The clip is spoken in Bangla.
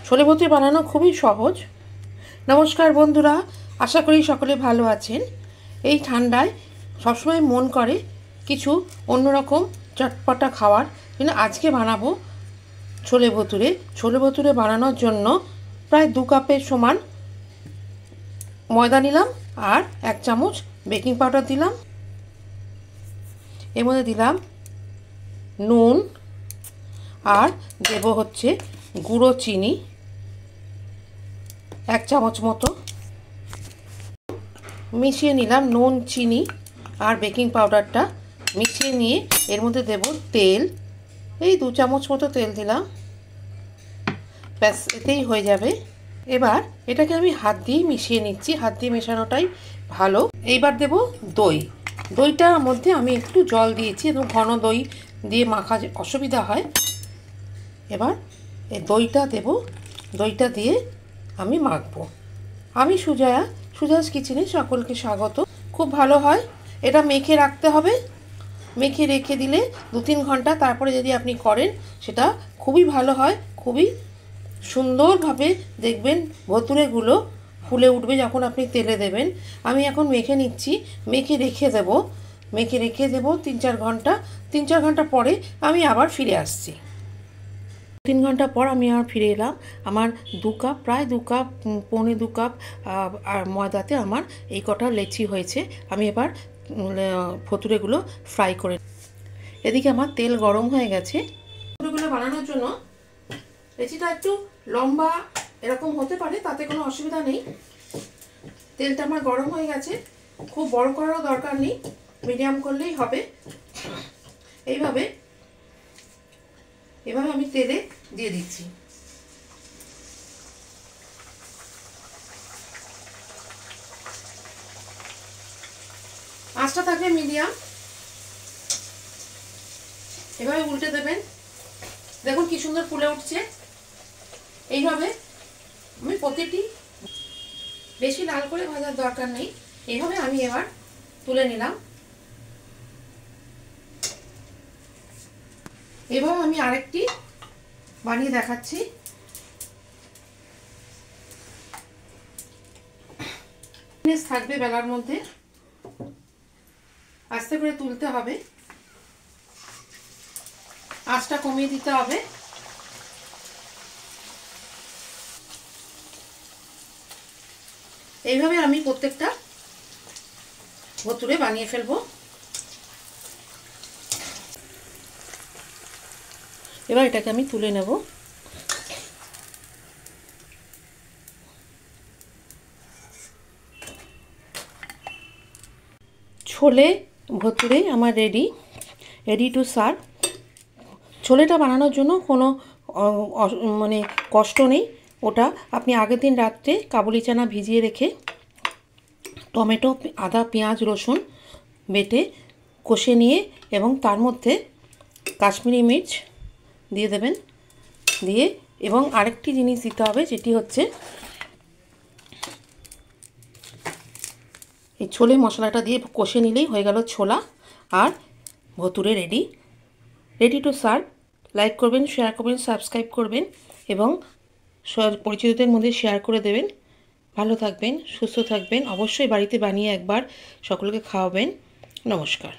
छोले भटुरे बानानो खूबই সহজ। नमस्कार बंधुरा, आशा करी सकले भालो आछेन। এই ঠান্ডায় সবসময় মন করে কিছু অন্যরকম চটপটা খাওয়ার, কিন্তু আজকে বানাবো ছোলে ভটুরে। ছোলে ভটুরে বানানোর জন্য প্রায় 2 কাপের সমান ময়দা নিলাম আর 1 চামচ বেকিং পাউডার দিলাম। এর মধ্যে দিলাম নুন আর দেব হচ্ছে গুঁড়ো চিনি 1 চামচ মতো। মিশিয়ে নিলাম নুন, চিনি আর বেকিং পাউডারটা মিশিয়ে নিয়ে এর মধ্যে দেব তেল, এই 2 চামচ মতো তেল দিলাম। ব্যাস, এতেই হয়ে যাবে। এবার এটাকে আমি হাত দিয়ে মিশিয়ে নিচ্ছি, হাত দিয়ে মেশানোটাই ভালো। এইবার দেব দই। দইটার মধ্যে আমি একটু জল দিয়েছি, এবং ঘন দই দিয়ে মাখা অসুবিধা হয়। এবার এই দইটা দেব, দইটা দিয়ে আমি মাখবো। আমি সুজাস কিচেনে সকলকে স্বাগত। খুব ভালো হয়। এটা মেখে রাখতে হবে, মেখে রেখে দিলে 2-3 ঘন্টা তারপরে যদি আপনি করেন সেটা খুবই ভালো হয়। খুবই সুন্দরভাবে দেখবেন ভটুরেগুলো ফুলে উঠবে যখন আপনি তেলে দেবেন। আমি এখন মেখে নিচ্ছি, মেখে রেখে দেব 3-4 ঘন্টা। 3-4 ঘন্টা পরে আমি আবার ফিরে আসছি। 3 ঘন্টা পর আমি আবার ফিরে এলাম। আমার 2 কাপ, প্রায় 2 কাপ, পৌনে 2 কাপ আর ময়দাতে আমার এই কটা লেচি হয়েছে। আমি এবার ভটুরেগুলো ফ্রাই করে। এদিকে আমার তেল গরম হয়ে গেছে। ভটুরেগুলো বানানোর জন্য লেচিটা একটু লম্বা এরকম হতে পারে, তাতে কোনো অসুবিধা নেই। তেলটা আমার গরম হয়ে গেছে। খুব বড় করারও দরকার নেই, মিডিয়াম করলেই হবে। এইভাবে আমি তেলে দিয়ে দিচ্ছি। আঁচটা থাকবে মিডিয়াম। এভাবে উল্টে দেবেন। দেখুন কি সুন্দর ফুলে উঠছে। এইভাবে আমি প্রতিটি, বেশি লাল করে ভাজার দরকার নেই। এইভাবে আমি এবার তুলে নিলাম। এভাবে আমি আরেকটি বানিয়ে দেখাচ্ছি। থাকবে বেলার মধ্যে, আস্তে করে তুলতে হবে, আঁচটা কমিয়ে দিতে হবে। এইভাবে আমি প্রত্যেকটা ভটুরে বানিয়ে ফেলবো। এবার এটাকে আমি তুলে নেব। ছোলে ভটুরে আমার রেডি টু সার্ভ। ছোলেটা বানানোর জন্য কোনো মানে কষ্ট নেই। ওটা আপনি আগের দিন রাত্রে কাবুলি চানা ভিজিয়ে রেখে টমেটো, আদা, পেঁয়াজ, রসুন বেটে কষে নিয়ে এবং তার মধ্যে কাশ্মীরি মির্চ দিয়ে দেবেন, দিয়ে এবং আরেকটি জিনিস দিতে হবে, যেটি হচ্ছে এই ছোলে মশলাটা দিয়ে কষে নিলেই হয়ে গেল ছোলা আর ভটুরে রেডি টু সার্ভ। লাইক করবেন, শেয়ার করবেন, সাবস্ক্রাইব করবেন এবং পরিচিতদের মধ্যে শেয়ার করে দেবেন। ভালো থাকবেন, সুস্থ থাকবেন। অবশ্যই বাড়িতে বানিয়ে একবার সকলকে খাওয়াবেন। নমস্কার।